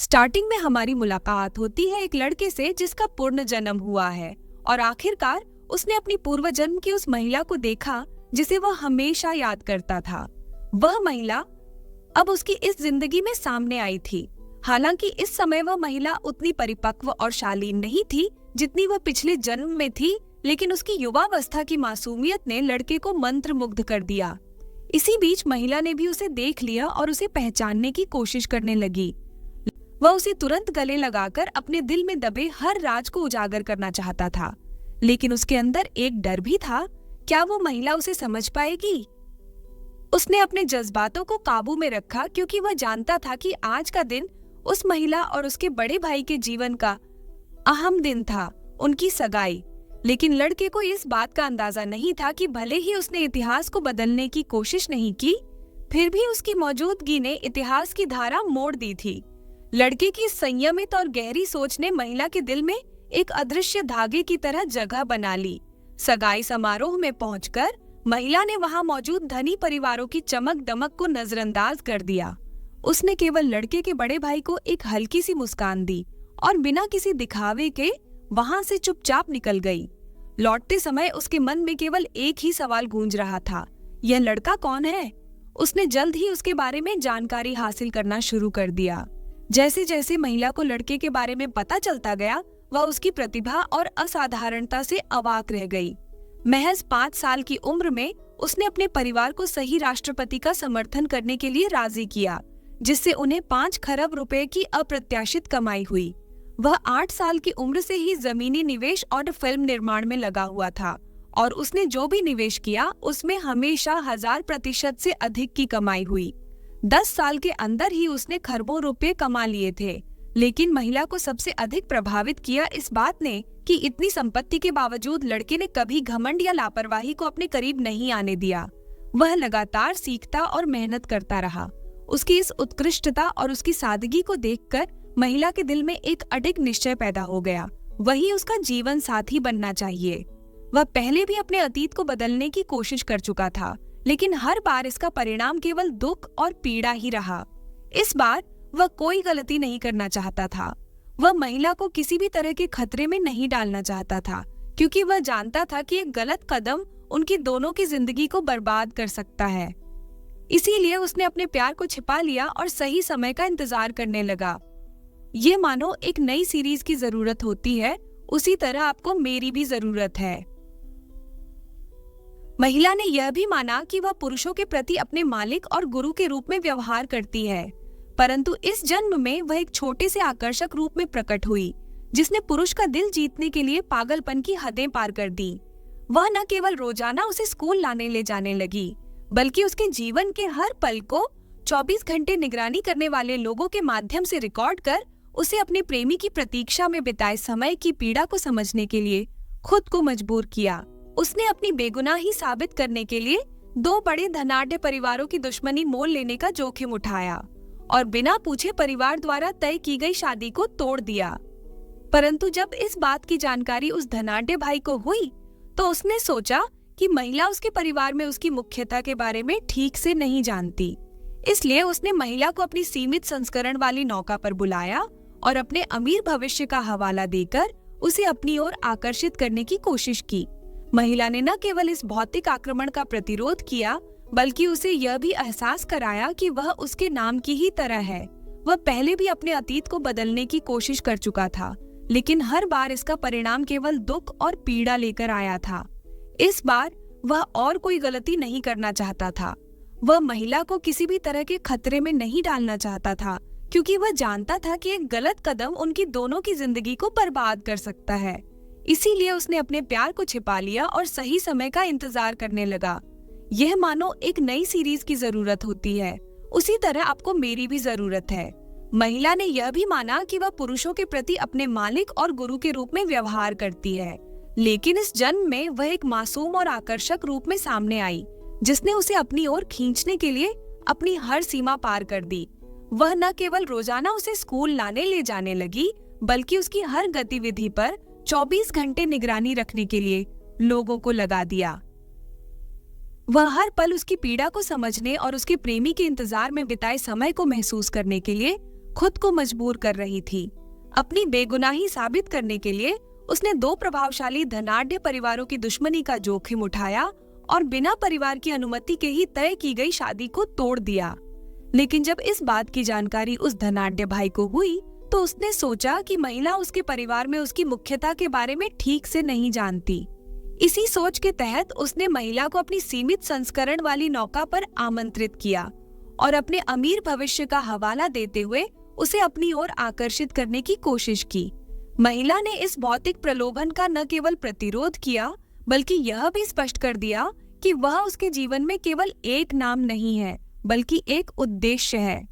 Starting में हमारी मुलाकात होती है एक लड़के से जिसका पूर्ण जन्म हुआ है और आखिरकार उसने अपनी पूर्व जन्म की उस महिला को देखा जिसे वह हमेशा याद करता था। वह महिला अब उसकी इस जिंदगी में सामने आई थी। हालांकि इस समय वह महिला उतनी परिपक्व और शालीन नहीं थी जितनी वह पिछले जन्म में थी, लेकिन उसकी युवावस्था की मासूमियत ने लड़के को मंत्रमुग्ध कर दिया। इसी बीच महिला ने भी उसे देख लिया और उसे पहचानने की कोशिश करने लगी। वह उसे तुरंत गले लगाकर अपने दिल में दबे हर राज को उजागर करना चाहता था, लेकिन उसके अंदर एक डर भी था। क्या वो महिला उसे समझ पाएगी? उसने अपने जज्बातों को काबू में रखा क्योंकि वह जानता था कि आज का दिन उस महिला और उसके बड़े भाई के जीवन का अहम दिन था, उनकी सगाई। लेकिन लड़के को इस बात का अंदाजा नहीं था कि भले ही उसने इतिहास को बदलने की कोशिश नहीं की, फिर भी उसकी मौजूदगी ने इतिहास की धारा मोड़ दी थी। लड़के की संयमित और गहरी सोच ने महिला के दिल में एक अदृश्य धागे की तरह जगह बना ली। सगाई समारोह में पहुंचकर महिला ने वहां मौजूद धनी परिवारों की चमक दमक को नजरअंदाज कर दिया। उसने केवल लड़के के बड़े भाई को एक हल्की सी मुस्कान दी और बिना किसी दिखावे के वहां से चुपचाप निकल गई। लौटते समय उसके मन में केवल एक ही सवाल गूंज रहा था, यह लड़का कौन है? उसने जल्द ही उसके बारे में जानकारी हासिल करना शुरू कर दिया। जैसे जैसे महिला को लड़के के बारे में पता चलता गया, वह उसकी प्रतिभा और असाधारणता से अवाक रह गई। महज 5 साल की उम्र में उसने अपने परिवार को सही राष्ट्रपति का समर्थन करने के लिए राजी किया, जिससे उन्हें 5 खरब रुपए की अप्रत्याशित कमाई हुई। वह 8 साल की उम्र से ही जमीनी निवेश और फिल्म निर्माण में लगा हुआ था और उसने जो भी निवेश किया उसमें हमेशा 1000% से अधिक की कमाई हुई। 10 साल के अंदर ही उसने खरबों रुपए कमा लिए थे। लेकिन महिला को सबसे अधिक प्रभावित किया इस बात ने कि इतनी संपत्ति के बावजूद लड़के ने कभी घमंड या लापरवाही को अपने करीब नहीं आने दिया। वह लगातार सीखता और मेहनत करता रहा। उसकी इस उत्कृष्टता और उसकी सादगी को देखकर महिला के दिल में एक अडिग निश्चय पैदा हो गया, वही उसका जीवन साथी बनना चाहिए। वह पहले भी अपने अतीत को बदलने की कोशिश कर चुका था, लेकिन हर बार इसका परिणाम केवल दुख और पीड़ा ही रहा। इस बार वह कोई गलती नहीं करना चाहता था। वह महिला को किसी भी तरह के खतरे में नहीं डालना चाहता था, क्योंकि वह जानता था कि एक गलत कदम उनकी दोनों की जिंदगी को बर्बाद कर सकता है। इसीलिए उसने अपने प्यार को छिपा लिया और सही समय का इंतजार करने लगा। ये मानो एक नई सीरीज की जरूरत होती है, उसी तरह आपको मेरी भी जरूरत है। महिला ने यह भी माना कि वह पुरुषों के प्रति अपने मालिक और गुरु के रूप में व्यवहार करती है, परंतु इस जन्म में वह एक छोटे से आकर्षक रूप में प्रकट हुई, जिसने पुरुष का दिल जीतने के लिए पागलपन की हदें पार कर दी। वह न केवल रोजाना उसे स्कूल लाने ले जाने लगी, बल्कि उसके जीवन के हर पल को 24 घंटे निगरानी करने वाले लोगों के माध्यम से रिकॉर्ड कर उसे अपने प्रेमी की प्रतीक्षा में बिताए समय की पीड़ा को समझने के लिए खुद को मजबूर किया। उसने अपनी बेगुनाही साबित करने के लिए 2 बड़े धनाढ्य परिवारों की दुश्मनी मोल लेने का जोखिम उठाया और बिना पूछे परिवार द्वारा तय की गई शादी को तोड़ दिया। परंतु जब इस बात की जानकारी उस धनाढ्य भाई को हुई, तो उसने सोचा कि महिला उसके परिवार में उसकी मुख्यता के बारे में ठीक से नहीं जानती। इसलिए उसने महिला को अपनी सीमित संस्करण वाली नौका पर बुलाया और अपने अमीर भविष्य का हवाला देकर उसे अपनी ओर आकर्षित करने की कोशिश की। महिला ने न केवल इस भौतिक आक्रमण का प्रतिरोध किया, बल्कि उसे यह भी एहसास कराया कि वह उसके नाम की ही तरह है। वह पहले भी अपने अतीत को बदलने की कोशिश कर चुका था, लेकिन हर बार इसका परिणाम केवल दुख और पीड़ा लेकर आया था। इस बार वह और कोई गलती नहीं करना चाहता था। वह महिला को किसी भी तरह के खतरे में नहीं डालना चाहता था, क्योंकि वह जानता था कि एक गलत कदम उनकी दोनों की जिंदगी को बर्बाद कर सकता है। इसीलिए उसने अपने प्यार को छिपा लिया और सही समय का इंतजार करने लगा। यह मानो एक नई सीरीज की जरूरत होती है, उसी तरह आपको मेरी भी जरूरत है। महिला ने यह भी माना कि वह पुरुषों के प्रति अपने मालिक और गुरु के रूप में व्यवहार करती है, लेकिन इस जन्म में वह एक मासूम और आकर्षक रूप में सामने आई, जिसने उसे अपनी ओर खींचने के लिए अपनी हर सीमा पार कर दी। वह न केवल रोजाना उसे स्कूल लाने ले जाने लगी, बल्कि उसकी हर गतिविधि पर 24 घंटे निगरानी रखने के लिए लोगों को लगा दिया। वह हर पल उसकी पीड़ा को समझने और उसके प्रेमी के इंतजार में बिताए समय को महसूस करने के लिए खुद को मजबूर कर रही थी। अपनी बेगुनाही साबित करने के लिए उसने दो प्रभावशाली धनाढ्य परिवारों की दुश्मनी का जोखिम उठाया और बिना परिवार की अनुमति के ही तय की गई शादी को तोड़ दिया। लेकिन जब इस बात की जानकारी उस धनाढ्य भाई को हुई तो उसने सोचा कि महिला उसके परिवार में उसकी मुख्यता के बारे में ठीक से नहीं जानती। इसी सोच के तहत उसने महिला को अपनी सीमित संस्करण वाली नौका पर आमंत्रित किया और अपने अमीर भविष्य का हवाला देते हुए उसे अपनी ओर आकर्षित करने की कोशिश की। महिला ने इस भौतिक प्रलोभन का न केवल प्रतिरोध किया बल्कि यह भी स्पष्ट कर दिया कि वह उसके जीवन में केवल एक नाम नहीं है बल्कि एक उद्देश्य है।